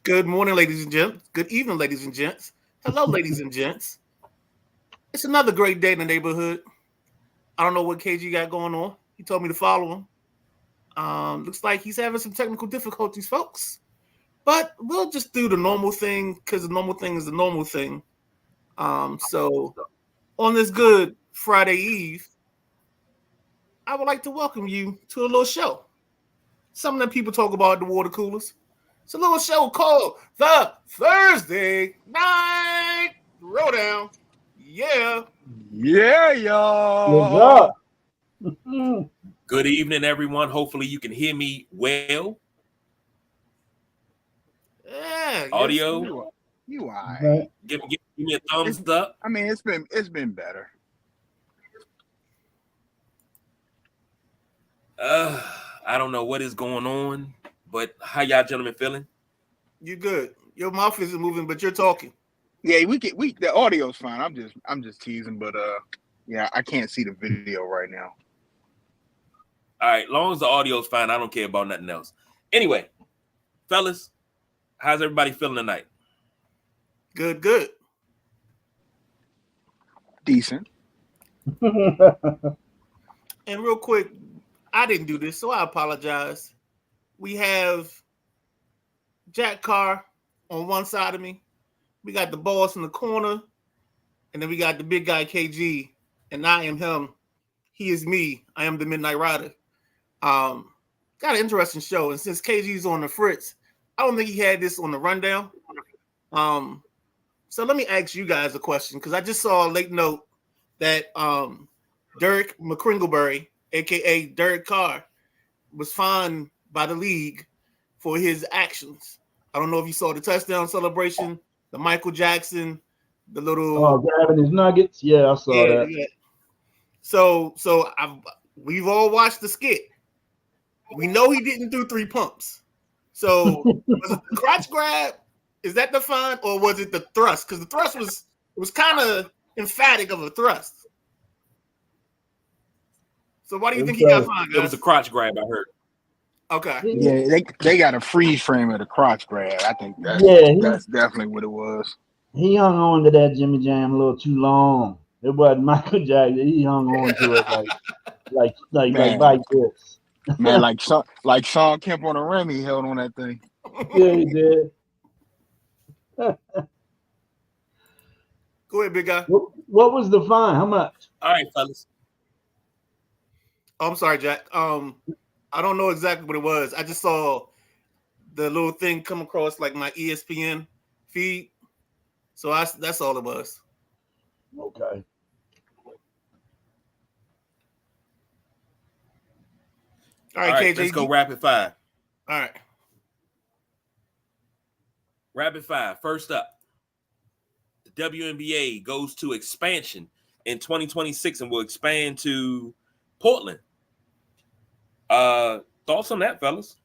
Good morning, ladies and gents. Good evening, ladies and gents. Hello, ladies and gents. It's another great day in the neighborhood. I don't know what KG got going on. He told me to follow him. Looks like he's having some technical difficulties, folks. But we'll just do the normal thing because the normal thing is the normal thing. So on this good Friday Eve, I would like to welcome you to a little show. Something that people talk about at the water coolers. It's a little show called the Thursday Night Throwdown. Yeah. Yeah, What's y'all. up? Good evening, everyone. Hopefully, you can hear me well. Yeah. Audio. You all right. Right. Give me a thumbs up. I mean, it's been better. I don't know what is going on, but how y'all gentlemen feeling? You good. Your mouth isn't moving, but you're talking. Yeah, the audio's fine. I'm just teasing, but yeah, I can't see the video right now. All right, long as the audio's fine, I don't care about nothing else. Anyway, fellas, how's everybody feeling tonight? Good. Decent. And real quick, I didn't do this, so I apologize. We have Jack Carr on one side of me. We got the boss in the corner. And then we got the big guy, KG. And I am him. He is me. I am the Midnight Rider. Got an interesting show. And since KG's on the fritz, I don't think he had this on the rundown. So let me ask you guys a question, because I just saw a late note that Derek McCringleberry, a.k.a. Derek Carr, was fined by the league for his actions. I don't know if you saw the touchdown celebration, the Michael Jackson, the little grabbing his nuggets. Yeah, I saw that. Yeah. So we've all watched the skit. We know he didn't do 3 pumps. So was it the crotch grab? Is that the fine, or was it the thrust? Because the thrust was kind of emphatic of a thrust. So why do you think he got fined, guys? It was a crotch grab, I heard. Okay. Yeah, they got a freeze frame of the crotch grab. I think that's definitely what it was. He hung on to that Jimmy Jam a little too long. It wasn't Michael Jackson. He hung on to it like this. Man, like Sean Kemp on a rim, he held on that thing. Yeah, he did. Go ahead, big guy. What was the fine? How much? All right, fellas. Oh, I'm sorry, Jack. I don't know exactly what it was. I just saw the little thing come across like my ESPN feed. So that's all it was. Okay. All right, KJ. Let's go rapid fire. All right. Rapid fire. First up, the WNBA goes to expansion in 2026 and will expand to Portland. Thoughts on that, fellas?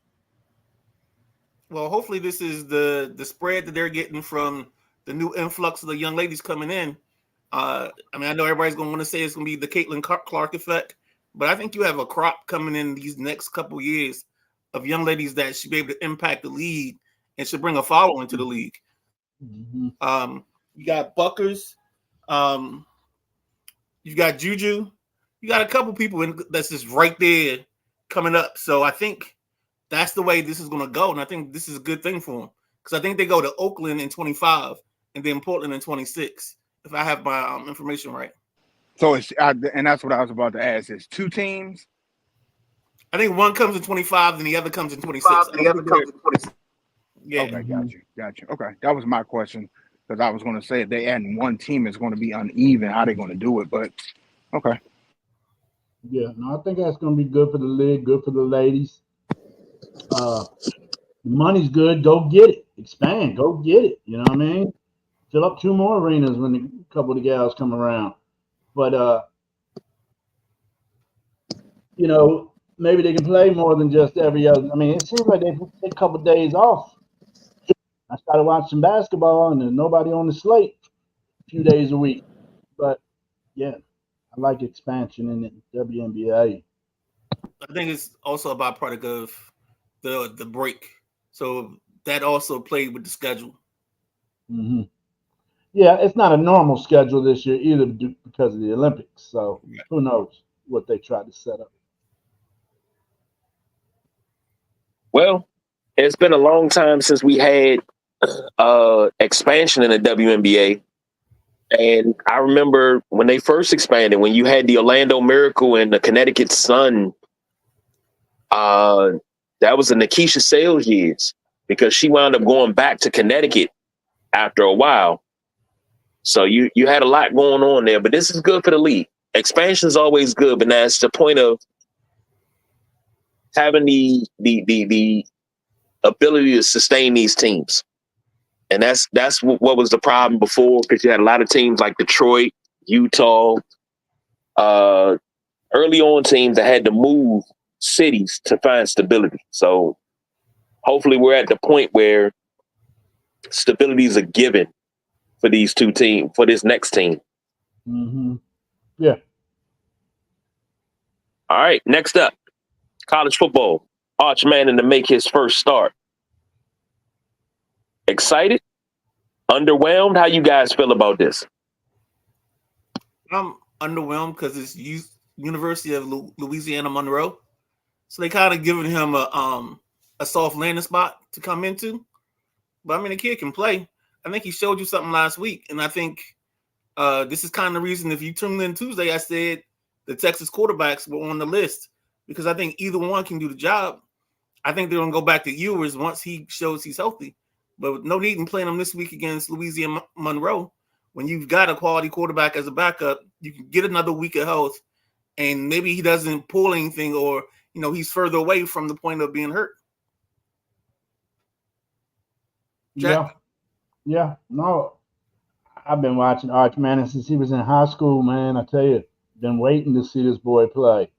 Well, hopefully this is the spread that they're getting from the new influx of the young ladies coming in. I know everybody's going to want to say it's going to be the Caitlin Clark effect, but I think you have a crop coming in these next couple years of young ladies that should be able to impact the league and should bring a following to the league. Mm-hmm. You got Buckers. You've got Juju. You got a couple people that's just right there coming up. So I think that's the way this is going to go. And I think this is a good thing for them, because I think they go to Oakland in 25 and then Portland in 26, if I have my information right. So and that's what I was about to ask. It's 2 teams. I think one comes in 25 and the other comes in 26. Yeah. Okay, got you. Okay, that was my question, because I was going to say if they add one team, it's going to be uneven. How they going to do it? But okay. Yeah, no, I think that's going to be good for the league, good for the ladies. The money's good. Go get it. Expand. Go get it. You know what I mean? Fill up 2 more arenas when a couple of the gals come around. But, maybe they can play more than just every other. I mean, it seems like they take a couple of days off. I started watching basketball, and there's nobody on the slate a few days a week. But, yeah, I like expansion in the WNBA. I think it's also a byproduct of the break. So that also played with the schedule. Mm-hmm. Yeah, it's not a normal schedule this year either because of the Olympics. So who knows what they tried to set up. Well, it's been a long time since we had expansion in the WNBA. And I remember when they first expanded, when you had the Orlando Miracle and the Connecticut Sun, that was the Nikisha Sales years because she wound up going back to Connecticut after a while. So you had a lot going on there, but this is good for the league. Expansion is always good, but now it's the point of having the ability to sustain these teams. And that's what was the problem before, because you had a lot of teams like Detroit, Utah, early on teams that had to move cities to find stability. So hopefully we're at the point where stability is a given for these two teams, for this next team. Mm-hmm. Yeah. All right, next up, college football. Arch Manning to make his first start. Excited? Underwhelmed? How you guys feel about this? I'm underwhelmed because it's University of Louisiana Monroe, so they kind of giving him a soft landing spot to come into. But I mean, the kid can play. I think he showed you something last week, and I think this is kind of the reason. If you tuned in Tuesday, I said the Texas quarterbacks were on the list because I think either one can do the job. I think they're gonna go back to Ewers once he shows he's healthy. But no need in playing him this week against Louisiana Monroe. When you've got a quality quarterback as a backup, you can get another week of health, and maybe he doesn't pull anything, or he's further away from the point of being hurt. Jack? Yeah. No, I've been watching Arch Manning since he was in high school, man. I tell you, been waiting to see this boy play.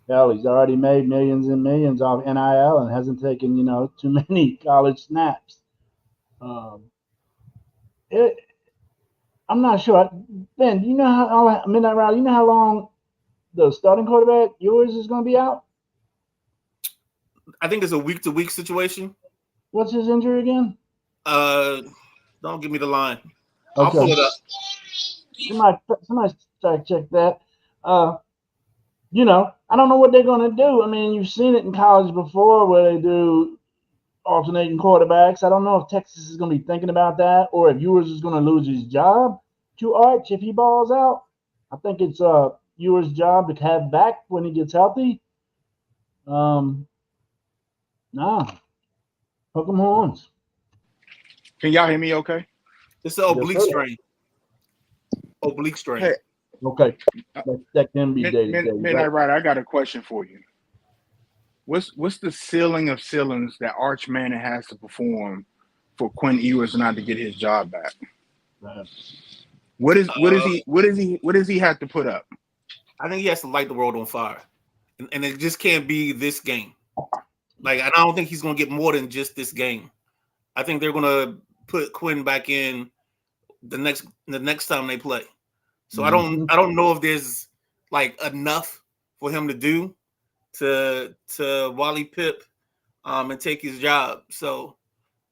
Hell, he's already made millions and millions off NIL and hasn't taken, too many college snaps. I'm not sure. Ben, you know how Midnight Rally, you know how long the starting quarterback yours is going to be out? I think it's a week-to-week situation. What's his injury again? Don't give me the line. Okay. I'll pull it up. Somebody fact check that. I don't know what they're going to do. I mean, you've seen it in college before where they do alternating quarterbacks. I don't know if Texas is going to be thinking about that, or if Ewers is going to lose his job to Arch if he balls out. I think it's Ewers' job to have back when he gets healthy. Hook 'em horns. Can y'all hear me okay? It's an oblique strain. Oblique strain. Hey, okay. That can be day-to-day. Midnight Rider, I got a question for you. What's the ceiling of ceilings that Arch Manning has to perform for Quinn Ewers not to get his job back? What does he have to put up? I think he has to light the world on fire, and it just can't be this game. Like, I don't think he's going to get more than just this game. I think they're going to put Quinn back in the next time they play. So I don't know if there's like enough for him to do to Wally Pip and take his job. So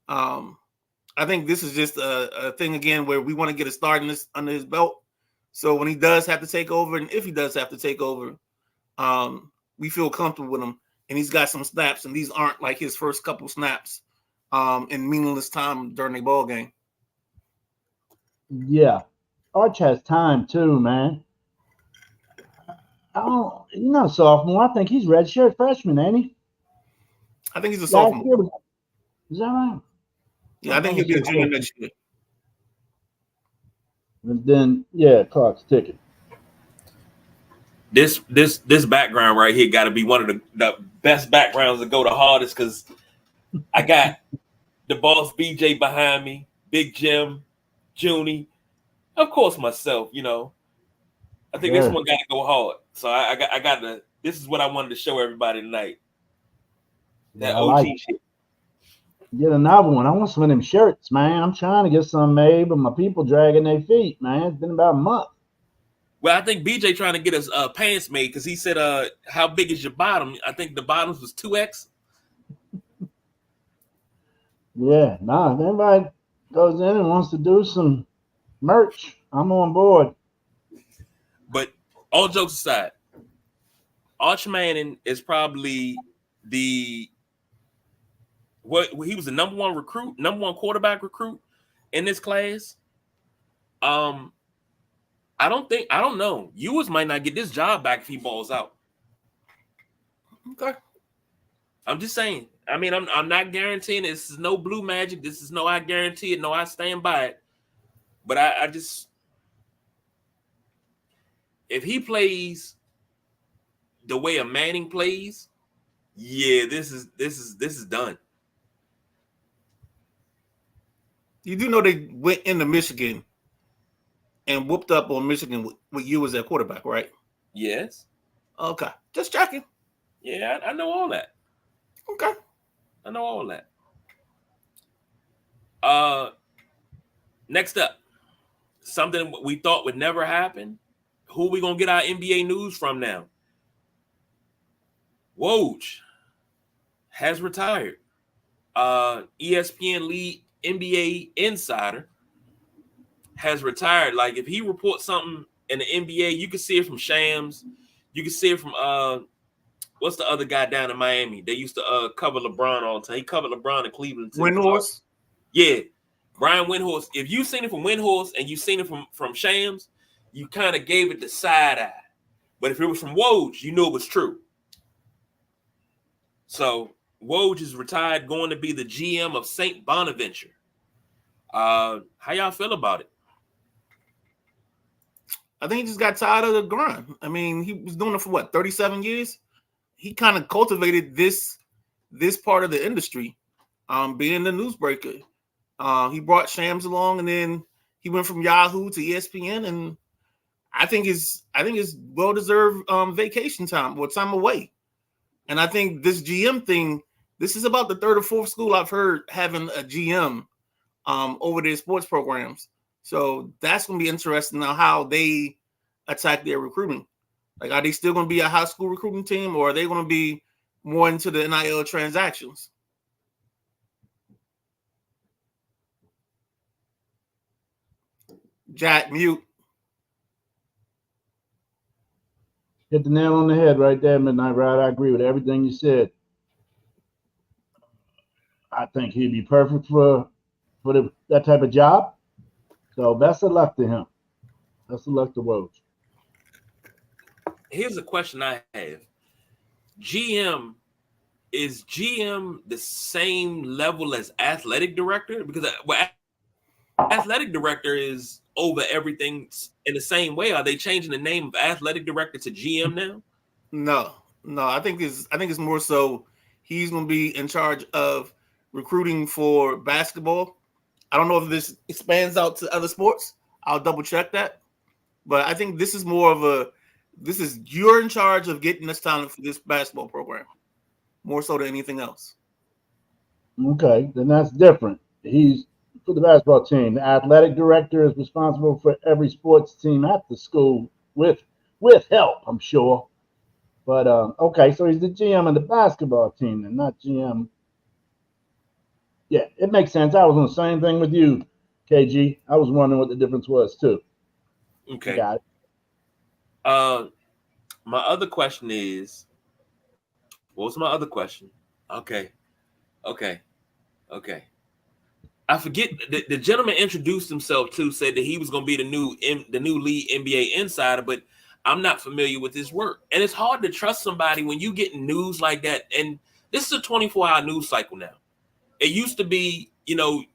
I think this is just a thing again where we want to get a start under his belt. So when he does have to take over, and if he does have to take over, we feel comfortable with him. And he's got some snaps, and these aren't like his first couple snaps in meaningless time during a ball game. Yeah. Arch has time too, man. He's not a sophomore. I think he's redshirt freshman, ain't he? I think he's a sophomore. Is that right? Yeah, I think he'll be a junior next year. And then, clock's ticking. This background right here got to be one of the best backgrounds to go the hardest, because I got the boss BJ behind me, Big Jim, Junie, of course myself. I think this one got to go hard. So I got to. This is what I wanted to show everybody tonight. That OG shit. Get another one. I want some of them shirts, man. I'm trying to get some made, but my people dragging their feet, man. It's been about a month. Well, I think BJ trying to get us pants made because he said, "How big is your bottom?" I think the bottoms was 2X. Yeah, nah. If anybody goes in and wants to do some merch, I'm on board. But all jokes aside, Arch Manning is probably the he was the number one recruit, number one quarterback recruit in this class. I don't know. Ewers might not get this job back if he balls out. Okay. I'm just saying. I mean, I'm not guaranteeing this is no blue magic. This is no I guarantee it, no I stand by it. But I just if he plays the way a Manning plays, yeah, this is done. You do know they went into Michigan and whooped up on Michigan with you as their quarterback, right? Yes. Okay. Just checking. Yeah, I know all that. Okay. I know all that. Next up, something we thought would never happen. Who we gonna get our NBA news from now? Woj has retired. ESPN lead NBA insider has retired. Like if he reports something in the NBA, you can see it from Shams. You can see it from what's the other guy down in Miami? They used to cover LeBron all the time. He covered LeBron in Cleveland. Windhorse? Yeah. Brian Windhorse. If you've seen it from Windhorse and you've seen it from Shams, you kind of gave it the side eye. But if it was from Woj, you knew it was true. So Woj is retired, going to be the GM of St. Bonaventure. How y'all feel about it? I think he just got tired of the grind. I mean, he was doing it for what, 37 years? He kind of cultivated this part of the industry, being the newsbreaker. He brought Shams along, and then he went from Yahoo to ESPN, and I think it's well-deserved vacation time or time away. And I think this GM thing, this is about the third or fourth school I've heard having a GM over their sports programs. So that's going to be interesting now how they attack their recruiting. Like, are they still going to be a high school recruiting team, or are they going to be more into the NIL transactions? Jack, mute. Hit the nail on the head right there, Midnight Ride. I agree with everything you said. I think he'd be perfect for that type of job. So best of luck to him. Best of luck to Woj. Here's a question I have. Is GM the same level as athletic director? Because athletic director is over everything in the same way. Are they changing the name of athletic director to GM now? No. I think it's more so he's going to be in charge of recruiting for basketball. I don't know if this expands out to other sports. I'll double check that. But I think this is more of you're in charge of getting this talent for this basketball program, more so than anything else. Okay, then that's different. He's for the basketball team. The athletic director is responsible for every sports team at the school with help, I'm sure. But okay, so he's the GM of the basketball team and not GM. Yeah, it makes sense. I was on the same thing with you, KG. I was wondering what the difference was too. Okay. Got it. My other question is, what was my other question? Okay. I forget the gentleman introduced himself too, said that he was going to be the new lead NBA insider, but I'm not familiar with his work. And it's hard to trust somebody when you get news like that. And this is a 24-hour news cycle now. It used to be,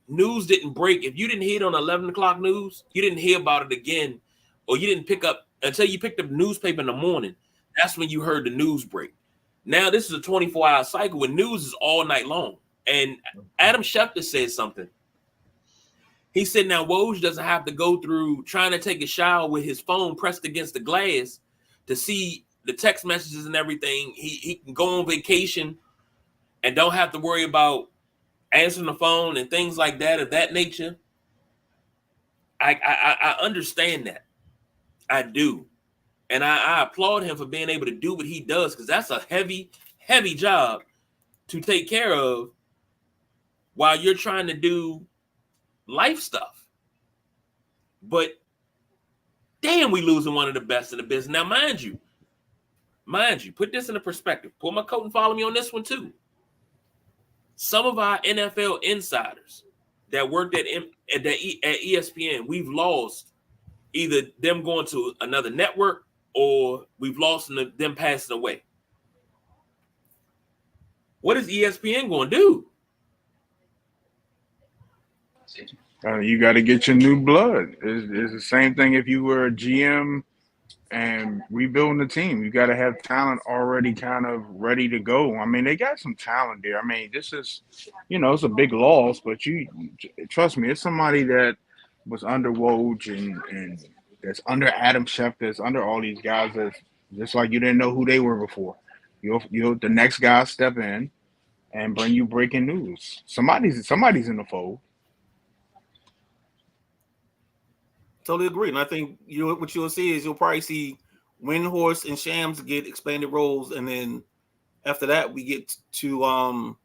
news didn't break. If you didn't hear it on 11 o'clock news, you didn't hear about it again, or you didn't pick up until you picked up the newspaper in the morning. That's when you heard the news break. Now this is a 24-hour cycle where news is all night long. And Adam Schefter said something. He said now Woj doesn't have to go through trying to take a shower with his phone pressed against the glass to see the text messages and everything. He can go on vacation and don't have to worry about answering the phone and things like that of that nature. I understand that. I do. And I applaud him for being able to do what he does, because that's a heavy, heavy job to take care of while you're trying to do life stuff. But damn, we losing one of the best in the business. Now, mind you, put this into perspective. Pull my coat and follow me on this one too. Some of our NFL insiders that worked at ESPN, we've lost either them going to another network or we've lost them passing away. What is ESPN going to do? You got to get your new blood. It's the same thing if you were a GM and rebuilding the team. You got to have talent already kind of ready to go. I mean, they got some talent there. I mean, this is, it's a big loss, but you trust me, it's somebody that was under Woj and that's under Adam Schefter, that's under all these guys that's just like you didn't know who they were before. You'll the next guy step in and bring you breaking news. Somebody's in the fold. Totally agree. And I think what you'll see is you'll probably see Windhorse and Shams get expanded roles, and then after that we get to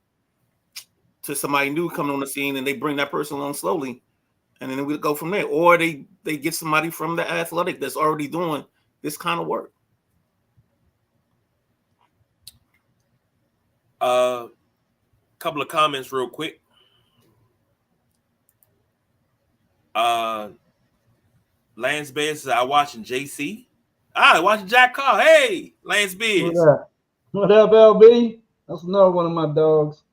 somebody new coming on the scene, and they bring that person along slowly, and then we go from there. Or they get somebody from the Athletic that's already doing this kind of work. Couple of comments real quick. Lance Beard says, I watching JC. I watching Jack Carr. Hey, Lance Beard. What up, LB? That's another one of my dogs.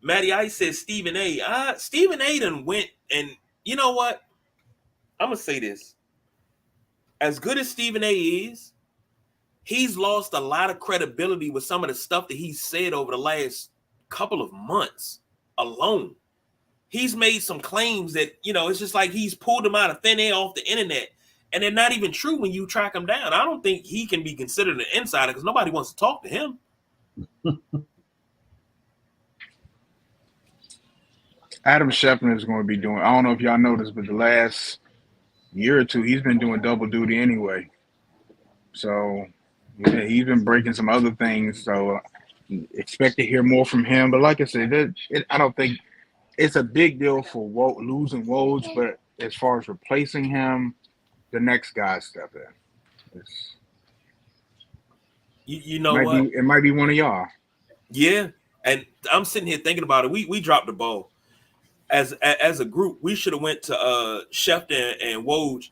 Matty Ice says Stephen A. Stephen A done went, and you know what? I'm gonna say this. As good as Stephen A is, he's lost a lot of credibility with some of the stuff that he's said over the last couple of months alone. He's made some claims that, it's just like he's pulled them out of thin air off the internet, and they're not even true when you track them down. I don't think he can be considered an insider because nobody wants to talk to him. Adam Schefter is going to be doing, I don't know if y'all noticed, but the last year or two, he's been doing double duty anyway. So, yeah, he's been breaking some other things. So, expect to hear more from him. But like I said, I don't think it's a big deal for losing Woj, but as far as replacing him, the next guy step in. It might be one of y'all. Yeah, and I'm sitting here thinking about it. We dropped the ball as a group. We should have went to Schefter and Woj,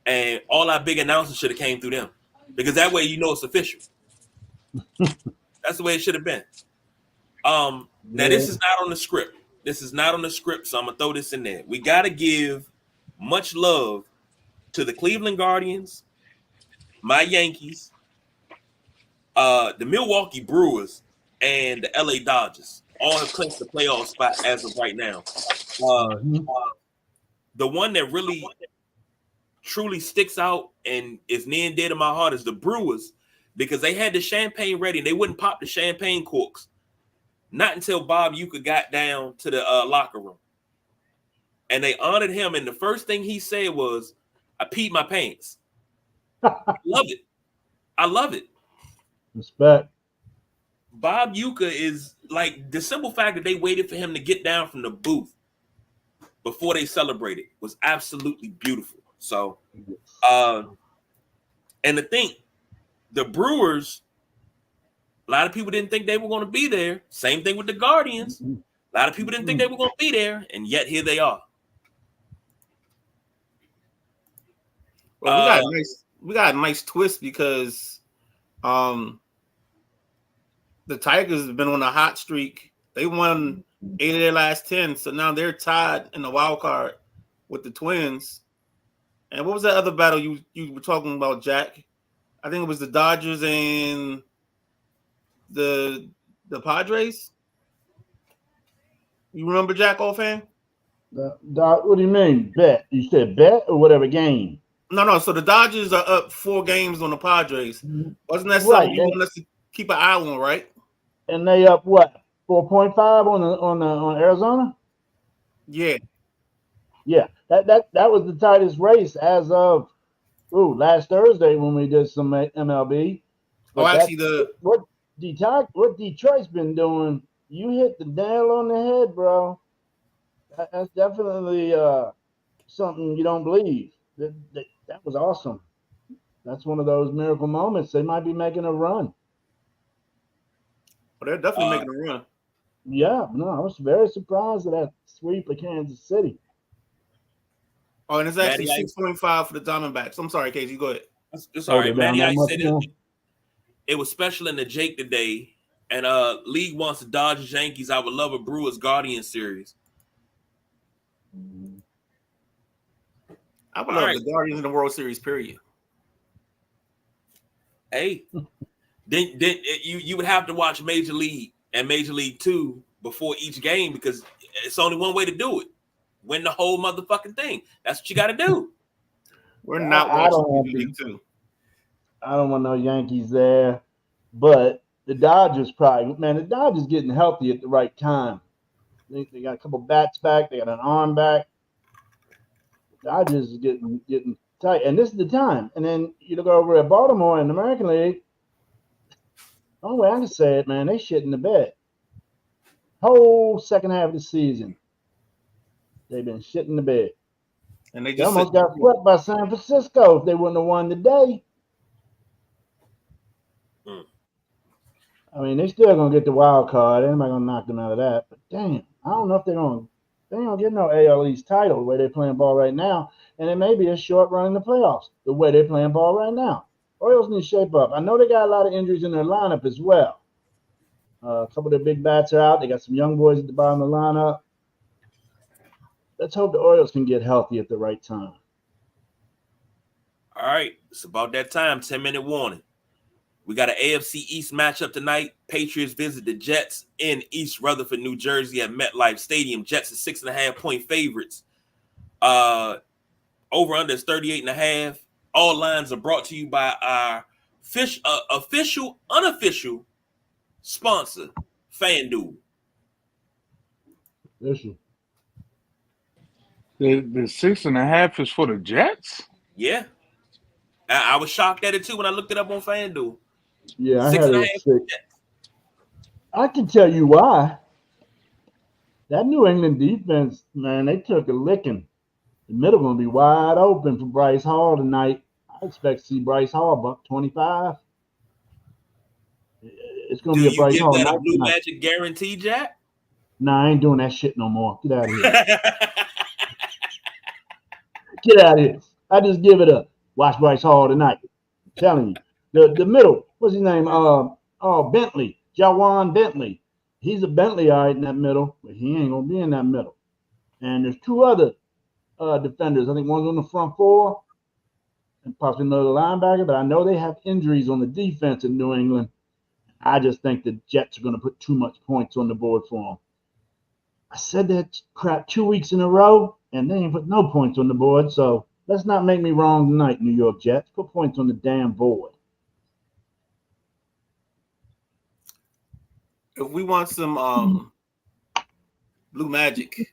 and all our big announcers should have came through them, because that way it's official. That's the way it should have been. Now this is not on the script. So I'm gonna throw this in there. We gotta give much love to the Cleveland Guardians, my Yankees, the Milwaukee Brewers, and the LA Dodgers. All have clinched the playoff spot as of right now. The one that really truly sticks out and is near and dear to my heart is the Brewers, because they had the champagne ready and they wouldn't pop the champagne corks not until Bob Uecker got down to the locker room. And they honored him, and the first thing he said was, I peed my pants. I love it. Respect. Bob Uecker is like, the simple fact that they waited for him to get down from the booth before they celebrated was absolutely beautiful. So, and to think, the Brewers, a lot of people didn't think they were going to be there. Same thing with the Guardians. A lot of people didn't think they were going to be there, and yet here they are. Well, we got a nice twist because the Tigers have been on a hot streak. They won 8 of their last 10, so now they're tied in the wild card with the Twins. And what was that other battle you were talking about, Jack? I think it was the Dodgers and the Padres. You remember, Jack, old fan? What do you mean, bet? You said bet or whatever game? No. So the Dodgers are up 4 games on the Padres. Wasn't that something you wanted us to keep an eye on, right? And they up what? 4.5 on Arizona? Yeah. Yeah. That was the tightest race as of last Thursday when we did some MLB. But actually, what Detroit's been doing You hit the nail on the head, bro. That's definitely something you don't believe. That was awesome. That's one of those miracle moments. They might be making a run. But they're definitely Uh, making a run. Yeah, no, I was very surprised at that sweep of Kansas City. Oh, and it's actually Matty Ice. 6.5 for the Diamondbacks. I'm sorry, KG, go ahead. It's all Oh, right. they're down Matty that Ice much said now. it was special in the Jake today. And League wants the Dodgers Yankees. I would love a Brewers Guardians series. I would All love right. the Guardians in the World Series, period. Hey, then you would have to watch Major League and Major League 2 before each game because it's only one way to do it. Win the whole motherfucking thing. That's what you got to do. We're not I watching don't want Major League 2. I don't want no Yankees there, but the Dodgers probably, man, the Dodgers getting healthy at the right time. They got a couple bats back. They got an arm back. The Dodgers is getting tight, and this is the time. And then you look over at Baltimore in the American League. The only way I can say it, man, they shit in the bed. Whole second half of the season, they've been shit in the bed. And they They just almost sit- got swept by San Francisco if they wouldn't have won today. I mean, they still gonna get the wild card. Anybody gonna knock them out of that? But damn, I don't know if they ain't gonna get no AL East title the way they're playing ball right now, and it may be a short run in the playoffs the way they're playing ball right now. Orioles need to shape up. I know they got a lot of injuries in their lineup as well. A couple of their big bats are out. They got some young boys at the bottom of the lineup. Let's hope the Orioles can get healthy at the right time. All right. It's about that time. 10-minute warning. We got an AFC East matchup tonight. Patriots visit the Jets in East Rutherford, New Jersey at MetLife Stadium. Jets are 6.5-point favorites. Over under is 38.5. All lines are brought to you by our official, unofficial sponsor, FanDuel. Issue. The 6.5 is for the Jets. Yeah. I was shocked at it too when I looked it up on FanDuel. Yeah, I Six had and a it half. at 6. I can tell you why. That New England defense, man, they took a licking. The middle gonna be wide open for Bryce Hall tonight. I expect to see Bryce Hall buck 25. It's gonna Do be a you Bryce give Hall that a night blue tonight. magic guarantee, Jack? Nah, I ain't doing that shit no more. Get out of here. Get out of here. I just give it up. Watch Bryce Hall tonight. I'm telling you. The middle, what's his name? Bentley. Jawan Bentley. He's a Bentley all right in that middle, but he ain't gonna be in that middle. And there's two other defenders. I think one's on the front four and possibly another linebacker, but I know they have injuries on the defense in New England. I just think the Jets are going to put too much points on the board for them. I said that crap 2 weeks in a row, and they ain't put no points on the board. So let's not make me wrong tonight, New York Jets. Put points on the damn board. If we want some blue magic,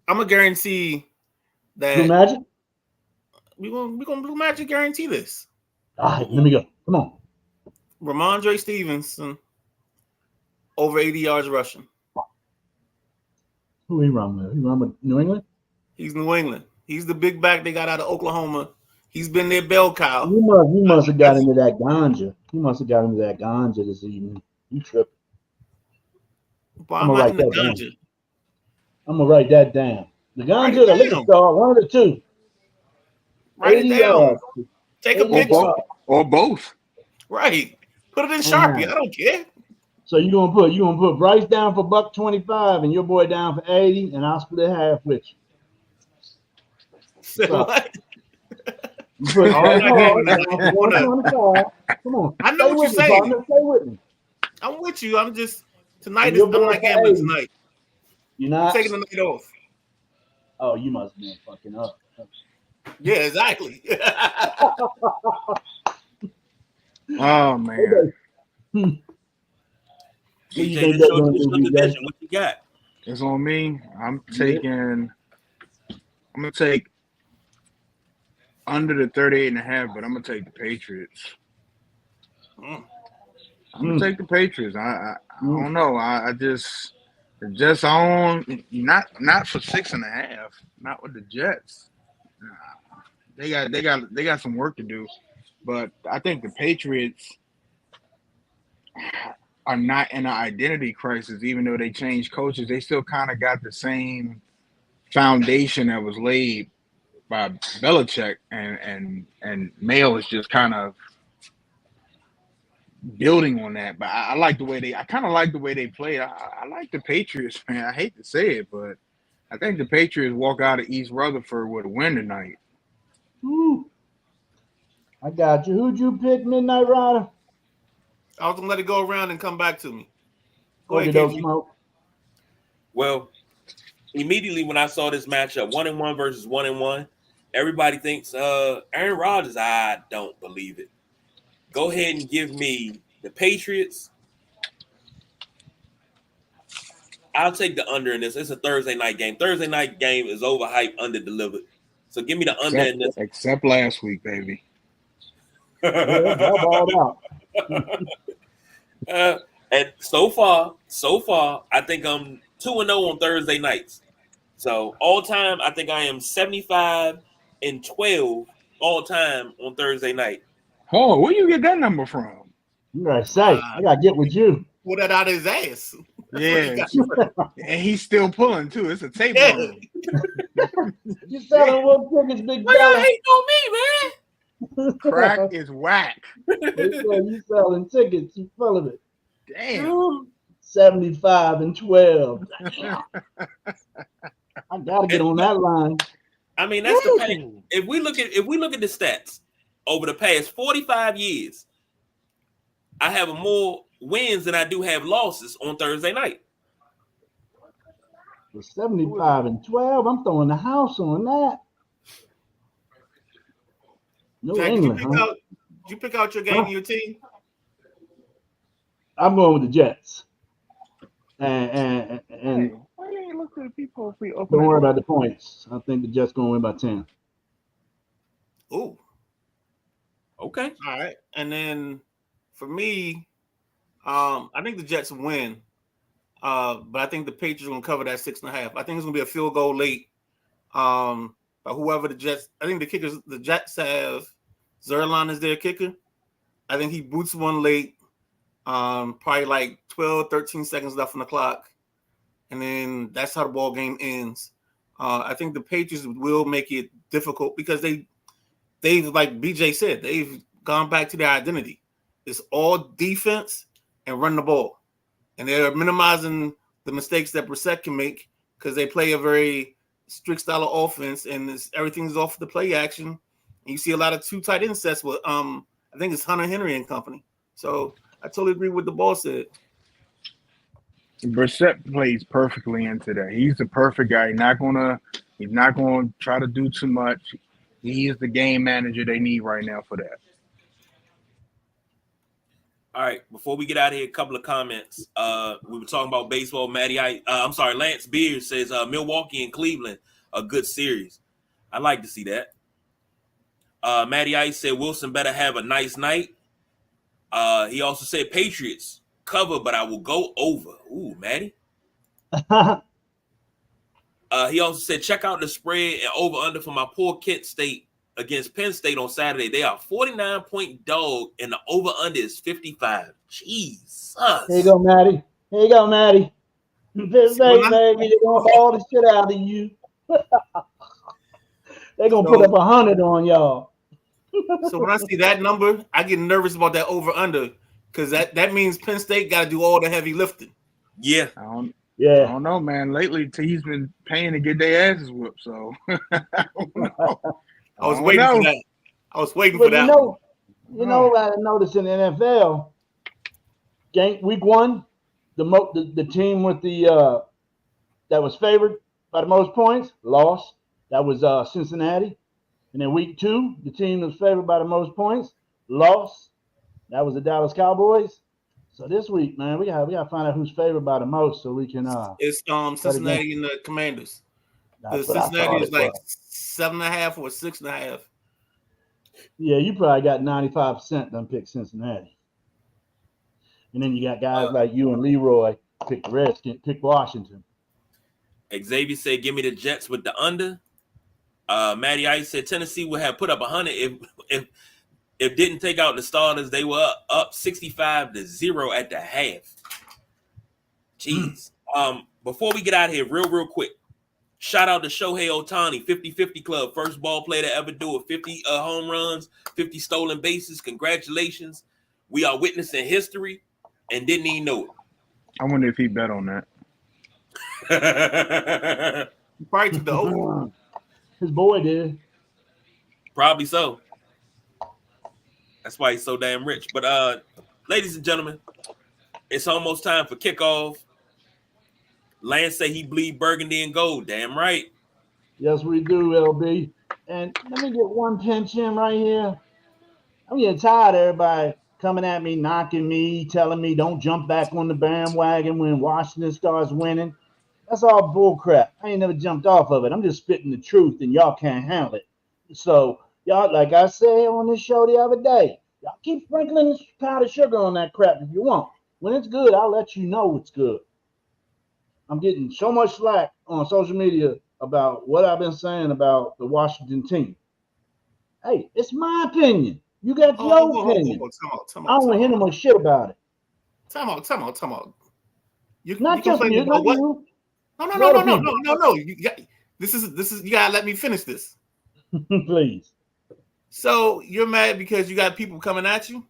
I'm gonna guarantee that Blue Magic? we're gonna blue magic guarantee this. All right, let me go. Come on. Ramondre Stevenson over 80 yards rushing. Who he run with? He run with New England? He's New England. He's the big back they got out of Oklahoma. He's been their bell cow. You must have got into that ganja. You must have got into that ganja this evening. You tripping. Boy, I'm I'm gonna not write in the that down. ganja. I'm gonna write that down. The Write ganja, it the liquor down. store, one of the two. Write 80 it down. yards. Take a 80 picture. yards. Or both. Right. Put it in Sharpie. I don't care. So you gonna put Bryce down for buck 25 and your boy down for 80, and I'll split half with you. So So what? you put I'm not Hard giving down it. for 125. Come on, I know stay what you're with me, saying. partner. Stay with me. I'm with you. I'm just tonight And is your I'm boy not for gambling 80. tonight. You're I'm not? taking the night off. Oh, you must have been fucking up. Yeah, exactly. Oh man, What do you BJ, think this they're your, gonna this do, your BJ? division. What you got? it's on me. I'm Yeah. gonna take under the 38.5, but I'm gonna take the Patriots. Mm. I'm gonna take the Patriots. I don't know. I just on not for 6.5. Not with the Jets. They got some work to do. But I think the Patriots are not in an identity crisis, even though they changed coaches. They still kind of got the same foundation that was laid by Belichick, and Mayo is just kind of building on that. But I like the way I kind of like the way they play. I like the Patriots, man. I hate to say it, but I think the Patriots walk out of East Rutherford with a win tonight. Ooh. I got you. Who'd you pick, Midnight Rider? I was gonna let it go around and come back to me. Go Okay, ahead, dope KG. smoke. Well, immediately when I saw this matchup, 1-1 versus 1-1, everybody thinks Aaron Rodgers. I don't believe it. Go ahead and give me the Patriots. I'll take the under in this. It's a Thursday night game. Thursday night game is overhyped, under-delivered. So give me the under in this. Except last week, baby. Yeah, y'all balled out. And so far, I think I'm 2-0 on Thursday nights. So all time, I think I am 75-12 all time on Thursday night. Oh, where you get that number from? You gotta say, I gotta get with you. Pull that out of his ass. Yeah, and he's still pulling too. It's a tape Yeah. run. You selling what tickets, big Why y'all fella? hating on me, man? Crack is whack. You selling tickets, you full of it. Damn. 75-12. Damn. I gotta get on that line. I mean, that's the pain. If we look at the stats over the past 45 years, I have more wins than I do have losses on Thursday night. For 75-12, I'm throwing the house on that. New Jack, England, did you pick out your game and your team? I'm going with the Jets. And Why you ain't look at the people if we open don't worry it? about the points. I think the Jets going to win by 10. Ooh. Okay. All right. And then for me, I think the Jets win. But I think the Patriots are going to cover that 6.5. I think it's going to be a field goal late. By whoever the Jets, I think the Jets have Zerline as their kicker. I think he boots one late. Probably like 12, 13 seconds left on the clock. And then that's how the ball game ends. I think the Patriots will make it difficult because they've, like BJ said, they've gone back to their identity. It's all defense and run the ball. And they're minimizing the mistakes that Brissett can make because they play a very strict style of offense and everything's off the play action. And you see a lot of two tight end sets with I think it's Hunter Henry and company. So I totally agree with the boss said. Brissett plays perfectly into that. He's the perfect guy. He's not gonna try to do too much. He is the game manager they need right now for that. All right. Before we get out of here, a couple of comments. We were talking about baseball. Lance Beard says Milwaukee and Cleveland, a good series. I'd like to see that. Matty Ice said Wilson better have a nice night. He also said Patriots cover, but I will go over. Ooh, Matty. He also said check out the spread and over under for my poor Kent State against Penn State on Saturday. They are 49-point dog, and the over under is 55. Jesus. Here you go, Maddie. Here you go, Maddie. This day, baby, they're gonna haul the shit out of you. They're gonna put up 100 on y'all. So when I see that number, I get nervous about that over under because that means Penn State got to do all the heavy lifting. Yeah. I don't know, man. Lately, T's been paying to get their asses whooped, so I don't know. I was waiting for that. I was waiting for that. You know what I noticed in the NFL? Week 1, the team with the that was favored by the most points lost. That was Cincinnati. And then week 2, the team that was favored by the most points lost. That was the Dallas Cowboys. So this week, man, we gotta find out who's favored by the most so we can. It's Cincinnati and the Commanders. The Cincinnati is like 7.5 or 6.5. Yeah, you probably got 95% done pick Cincinnati. And then you got guys like you and Leroy pick the Redskins, pick Washington. Xavier said, "Give me the Jets with the under." Matty Ice said Tennessee would have put up 100 if didn't take out the starters. They were up 65-0 at the half. Jeez. Before we get out of here, real quick, shout out to Shohei Ohtani, 50-50 club, first ball player to ever do it, 50 home runs, 50 stolen bases. Congratulations. We are witnessing history and didn't even know it. I wonder if he bet on that. Probably took the over. His boy did. Probably so. That's why he's so damn rich. But ladies and gentlemen, it's almost time for kickoff. Lance say he bleed burgundy and gold. Damn right. Yes, we do, LB. And let me get one pinch in right here. I'm getting tired of everybody coming at me, knocking me, telling me don't jump back on the bandwagon when Washington starts winning. That's all bull crap. I ain't never jumped off of it. I'm just spitting the truth, and y'all can't handle it. So, y'all, like I said on this show the other day, y'all keep sprinkling powdered sugar on that crap if you want. When it's good, I'll let you know it's good. I'm getting so much slack on social media about what I've been saying about the Washington team. Hey, it's my opinion. You got your opinion. I don't want to hear no more shit about it. Time out. Not just you, not what? you. No. This is you gotta let me finish this. Please. So you're mad because you got people coming at you?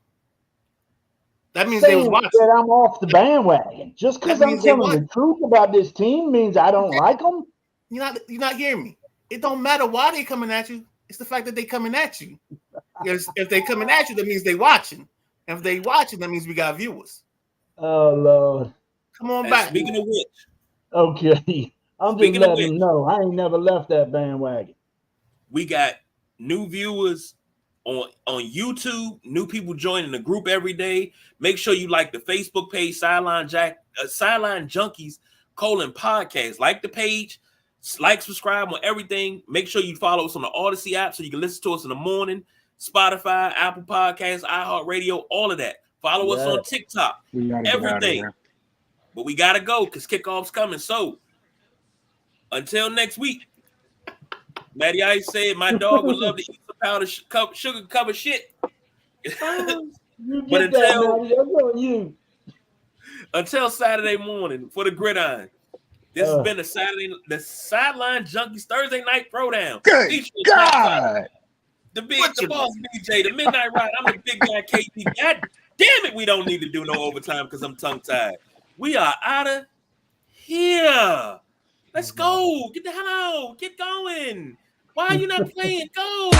That means they was watching. That I'm off the bandwagon. Just because I'm telling the truth about this team means I don't like them? You're not hearing me. It don't matter why they coming at you. It's the fact that they coming at you. If they coming at you, that means they watching. And if they watching, that means we got viewers. Oh, Lord. Come on back. Speaking of which. Okay. I'm just letting them know. I ain't never left that bandwagon. We got new viewers on YouTube, new people joining the group every day. Make sure you like the Facebook page, Sideline Junkies, /podcast. Like the page, like, subscribe on everything. Make sure you follow us on the Odyssey app so you can listen to us in the morning. Spotify, Apple Podcasts, iHeartRadio, all of that. Follow us on TikTok, everything. But we gotta go because kickoff's coming. So until next week, Matty Ice said my dog would love to eat some powdered sugar covered shit. But until Saturday morning for the gridiron, this has been the Sideline Junkies Thursday night throwdown. Good God. The boss BJ, the midnight ride. I'm the big guy KP. God damn it, we don't need to do no overtime because I'm tongue tied. We are out of here. Let's go. Get the hell out. Get going. Why are you not playing? Go.